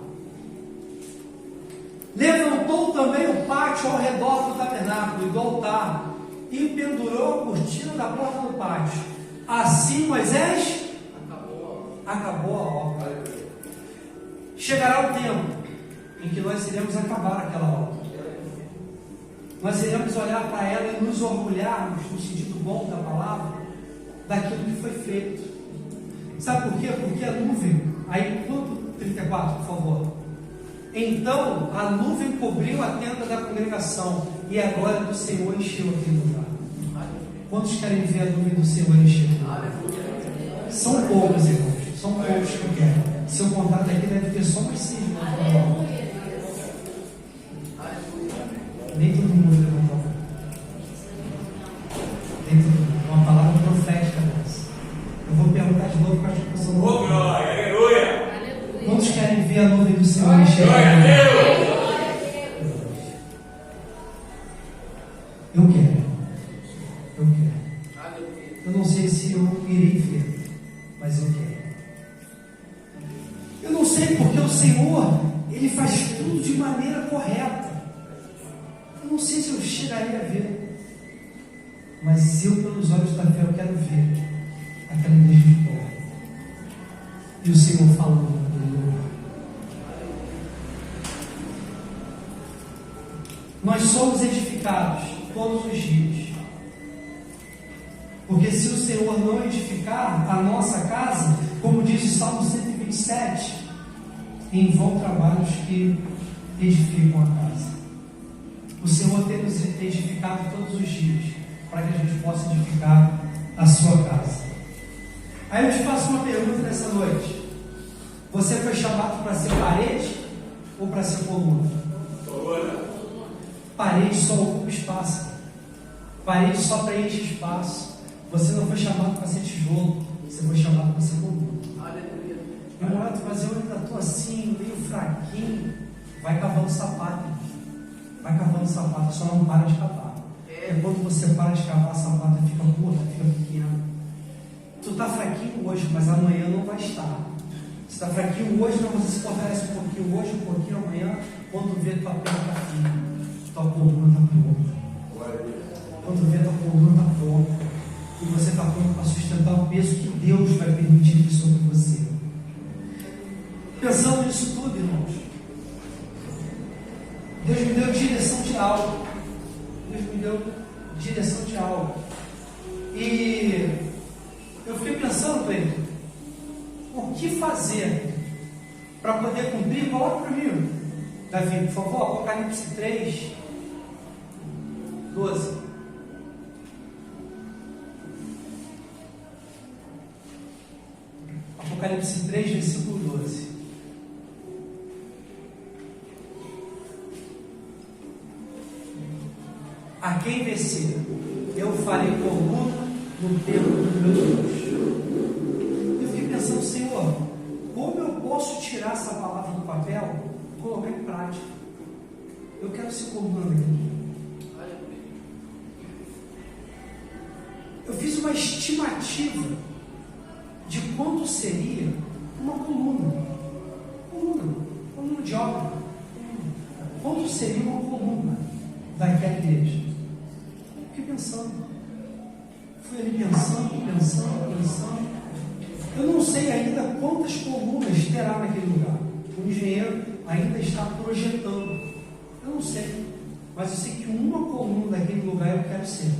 Levantou também o pátio ao redor do tabernáculo e do altar, e pendurou a cortina da porta do pátio. Assim Moisés acabou a obra. Chegará o tempo em que nós iremos acabar aquela obra. Nós iremos olhar para ela e nos orgulharmos, no sentido bom da palavra, daquilo que foi feito. Sabe por quê? Porque a nuvem, aí ponto 34, por favor. Então a nuvem cobriu a tenda da congregação e a glória do Senhor encheu aquele lugar. Quantos querem ver a nuvem do Senhor encher? São poucos, irmãos. São poucos que querem. Se eu contar daqui, deve ter só mais 6 irmãos. Nem todo mundo levantou a mão. Nem todo mundo. Uma palavra profética dessa. Eu vou perguntar de novo para a gente não. Oh, glória, aleluia! Quantos querem ver a nuvem do Senhor encher? Glória a Deus! Eu quero. Eu quero. Eu não sei se eu irei ver, mas eu quero. Eu não sei porque o Senhor, Ele faz tudo de maneira correta. Eu não sei se eu chegaria a ver, mas eu, pelos olhos da fé, eu quero ver aquela igreja de pé. E o Senhor falando. Nós somos edificados todos os dias. Porque se o Senhor não edificar a nossa casa, como diz o Salmo 127, em vão trabalhos que edificam a casa. O Senhor tem nos edificado todos os dias, para que a gente possa edificar a sua casa. Aí eu te faço uma pergunta nessa noite. Você foi chamado para ser parede ou para ser coluna? Parede só ocupa espaço. Parede só preenche espaço. Você não foi chamado para ser tijolo, você foi chamado para ser coluna. Meu irmão, mas eu ainda estou assim, meio fraquinho. Vai cavando sapato. Vai cavando sapato, só não para de cavar. É quando você para de cavar, a sapata fica curta, fica pequena. Tu está fraquinho hoje, mas amanhã não vai estar. Você está fraquinho hoje, mas você se fortalece um pouquinho hoje, um pouquinho amanhã. Quando vê, tua perna está firme, tua coluna está pronta. Quando vê, tua coluna está pronta. E você está pronto para sustentar o peso que Deus vai permitir sobre você. Pensando nisso tudo, irmãos, Deus me deu direção de algo. Deus me deu direção de algo. E eu fiquei pensando, Pedro, o que fazer para poder cumprir? Coloca para mim, Davi, por favor, Apocalipse 3, 12. Apocalipse 3, versículo 12. A quem vencer, eu farei coluna no templo do meu Deus. Eu fiquei pensando, Senhor, como eu posso tirar essa palavra do papel e colocar em prática? Eu quero ser coluna aqui. Eu fiz uma estimativa de quanto seria uma coluna de obra. quanto seria uma coluna daquela igreja? Fiquei pensando. Fui ali pensando. Eu não sei ainda quantas colunas terá naquele lugar. O engenheiro ainda está projetando. Eu não sei. Mas eu sei que uma coluna daquele lugar eu quero ser.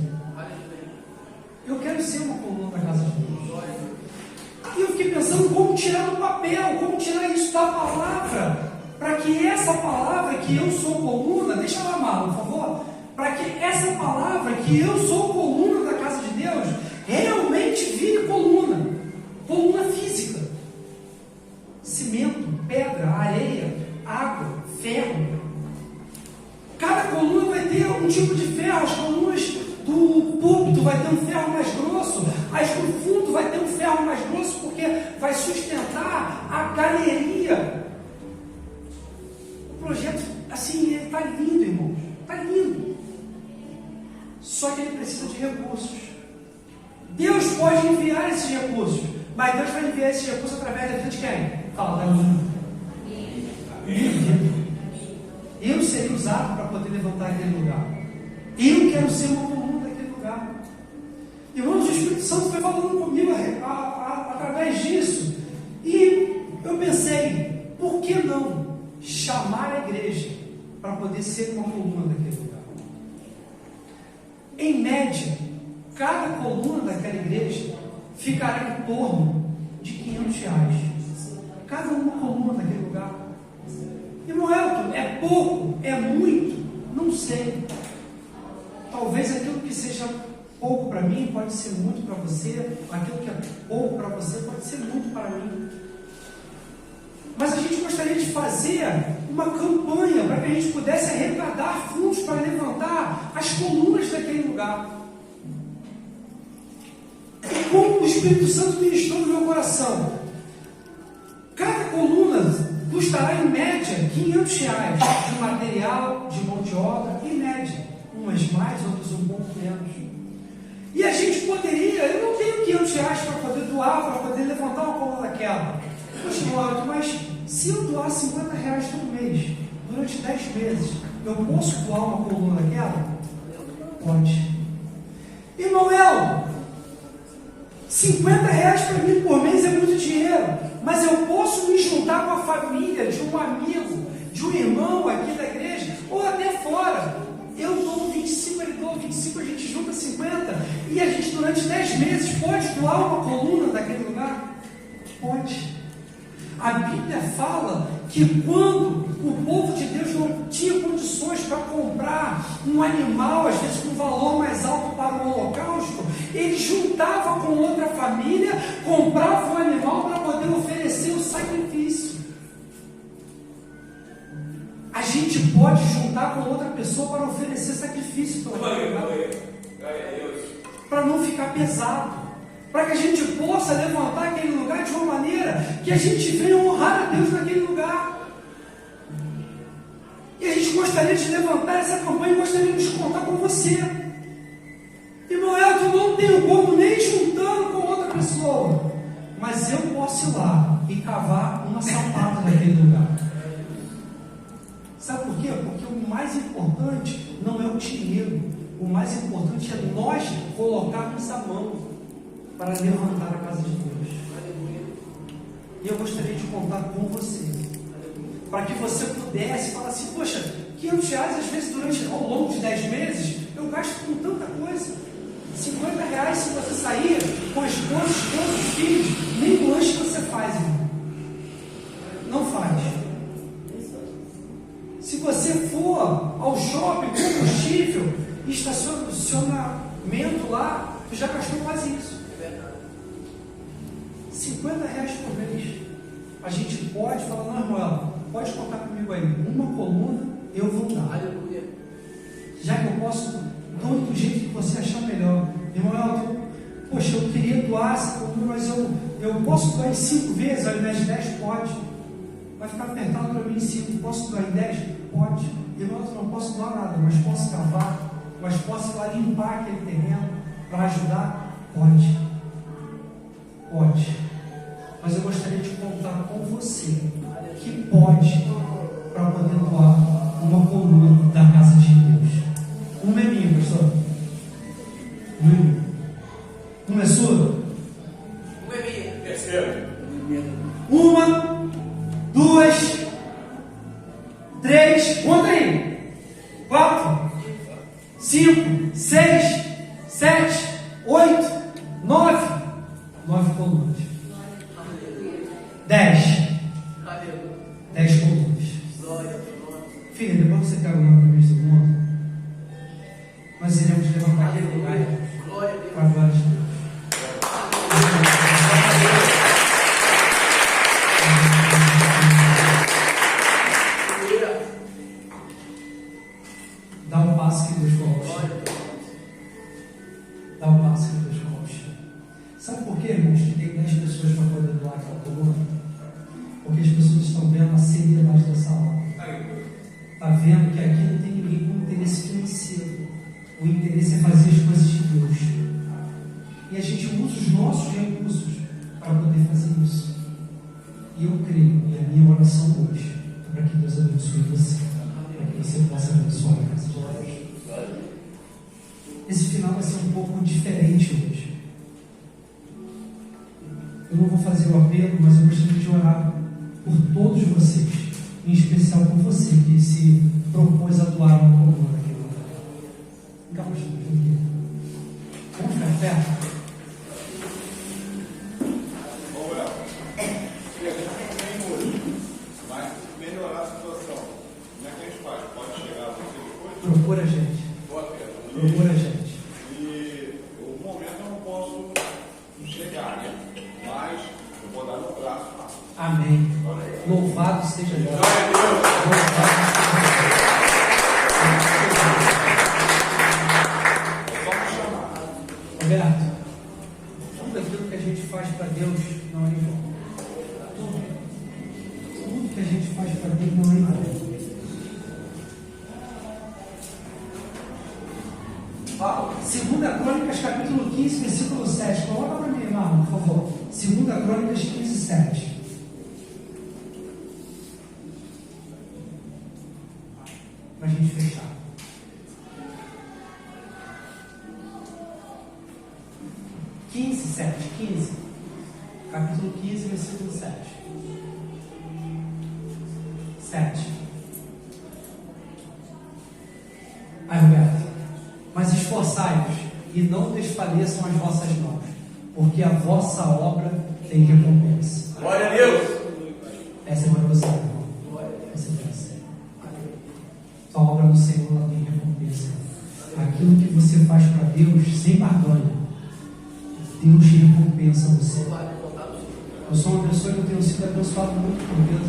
Eu quero ser uma coluna da casa de Deus. E eu fiquei pensando como tirar do papel, como tirar isso da palavra, para que essa palavra que eu sou coluna, deixa lá, Marlon, por favor, para que essa palavra que eu sou coluna da casa de Deus, realmente vire coluna física, cimento, pedra, areia, água, ferro. Cada coluna vai ter um tipo de ferro. As colunas do púlpito vai ter um ferro mais grosso, as do fundo vai ter um ferro mais grosso, porque vai sustentar a galeria. O projeto, assim, ele está lindo, irmãos, está lindo. Só que ele precisa de recursos. Deus pode enviar esses recursos, mas Deus vai enviar esses recursos através da vida de quem? Fala, da minha vida. Eu serei usado para poder levantar aquele lugar. Eu quero ser uma coluna daquele lugar. Irmãos, o Espírito Santo foi falando comigo através disso. E eu pensei, por que não chamar a igreja para poder ser uma coluna daquele lugar? Em média, cada coluna daquela igreja ficará em torno de R$500. Cada uma coluna daquele lugar. Irmão Elton, é pouco? É muito? Não sei. Talvez aquilo que seja pouco para mim pode ser muito para você. Aquilo que é pouco para você pode ser muito para mim. Mas a gente gostaria de fazer uma campanha para que a gente pudesse arrecadar fundos para levantar as colunas daquele lugar. E como o Espírito Santo ministrou no meu coração, cada coluna custará em média R$500 de material, de mão de obra, em média, umas mais, outras um pouco menos. E a gente poderia, eu não tenho R$500 para poder doar, para poder levantar uma coluna daquela. Poxa, Cláudio, mas se eu doar R$50 todo mês, durante 10 meses, eu posso doar uma coluna daquela? Pode. Irmão El, R$50 para mim por mês é muito dinheiro. Mas eu posso me juntar com a família de um amigo, de um irmão aqui da igreja, ou até fora. Eu dou 25, ele doa 25, a gente junta 50, e a gente durante 10 meses pode doar uma coluna daquele lugar? Pode. A Bíblia fala que quando o povo de Deus não tinha condições para comprar um animal, às vezes com valor mais alto para o holocausto, ele juntava com outra família, comprava um animal para poder oferecer o sacrifício. A gente pode juntar com outra pessoa para oferecer sacrifício para não ficar pesado, para que a gente possa levantar aquele lugar de uma maneira que a gente venha honrar a Deus naquele lugar. E a gente gostaria de levantar essa campanha e gostaríamos de contar com você. Irmão Elton, não tenho como nem juntando com outra pessoa, mas eu posso ir lá e cavar uma sapata naquele lugar. Sabe por quê? Porque o mais importante não é o dinheiro, o mais importante é nós colocarmos a mão para levantar a casa de Deus. E eu gostaria de contar com você, para que você pudesse falar assim, poxa, R$500 às vezes ao longo de 10 meses, eu gasto com tanta coisa. R$50 se você sair com a esposa, os filhos, nem o lanche você faz, irmão. Não faz. Se você for ao shopping, combustível, estacionamento lá, tu já gastou quase isso. R$50 por mês. A gente pode falar, não, irmão, pode contar comigo aí. Uma coluna eu vou dar. Aleluia. Já que eu posso, dou do jeito que você achar melhor. Irmão, poxa, eu queria doar essa coluna, mas eu posso doar em 5 vezes ao invés de 10? Pode. Vai ficar apertado para mim em 5. Posso doar em 10? Pode. Irmão, eu não posso doar nada, mas posso cavar, mas posso ir lá limpar aquele terreno para ajudar? Pode. Pode. Mas eu gostaria de contar com você que pode para poder doar uma coluna da casa de Deus. Uma é minha, pastor. Uma é minha. Uma é sua? Uma é minha. Terceira. Uma, duas, três, conta aí. 4, 5, 6, 7, 8, 9. 9 colunas. 10. 10 colunas. Filha, depois você cai o nome para mim do mundo. Nós iremos levantar aquele lugar para a glória de Deus. Dá um passo que Deus coloca. Dá um passo que Deus coloca. Sabe por quê, irmãos, que tem 10 pessoas para poder doar aquela coluna? Porque as pessoas estão vendo a seriedade dessa obra. Está vendo que aqui não tem ninguém com interesse financeiro. O interesse é fazer as coisas de Deus. E a gente usa os nossos recursos para poder fazer isso. E eu creio, e a minha oração hoje é para que Deus abençoe você. Para que você possa abençoar a casa de Deus. Esse final vai ser um pouco diferente hoje. Eu não vou fazer o apelo, mas eu gostaria de orar por todos vocês, em especial por você que se propôs a doar uma coluna aqui no lugar. Fica mais aqui. Vamos ficar perto? Bom, Léo, se a gente não tem hoje, mas melhorar a situação, como é que a gente faz? Pode chegar a você depois? Procura a gente. Procura a gente. E no momento eu não posso chegar, né? Mas eu vou dar meu braço lá. Amém. Louvado seja Deus. Roberto, tudo aquilo que a gente faz para Deus não é em vão. Tudo que a gente faz para Deus não é em vão. Segunda Crônicas, capítulo 15, versículo 7. Coloca para mim, irmão, por favor. Segunda Crônicas 15, 7. Para a gente fechar. Capítulo 15, versículo 7. 7. Aí, Roberto. Mas esforçai-vos e não desfaleçam as vossas mãos, porque a vossa obra tem recompensa. Glória a Deus. Essa é para você, irmão. Essa é para você. Sua obra no Senhor ela tem recompensa. Aquilo que você faz para Deus sem barganha, Deus recompensa você. Eu sou uma pessoa que eu tenho sido abençoado muito por Deus.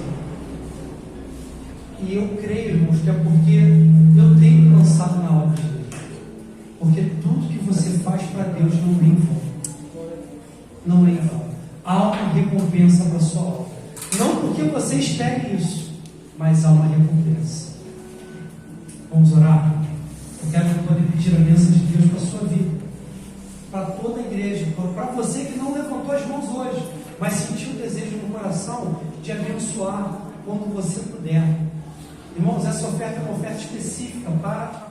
E eu creio, irmãos, que é porque eu tenho lançado na obra de Deus. Porque tudo que você faz para Deus não é em vão. Não é em vão. Há uma recompensa para a sua obra. Não porque você espere isso, mas há uma recompensa. Vamos orar? Eu quero poder pedir a bênção de Deus para a sua vida, para toda a igreja, para você que não levantou as mãos hoje, mas sentiu o desejo no coração de abençoar quando você puder. Irmãos, essa oferta é uma oferta específica para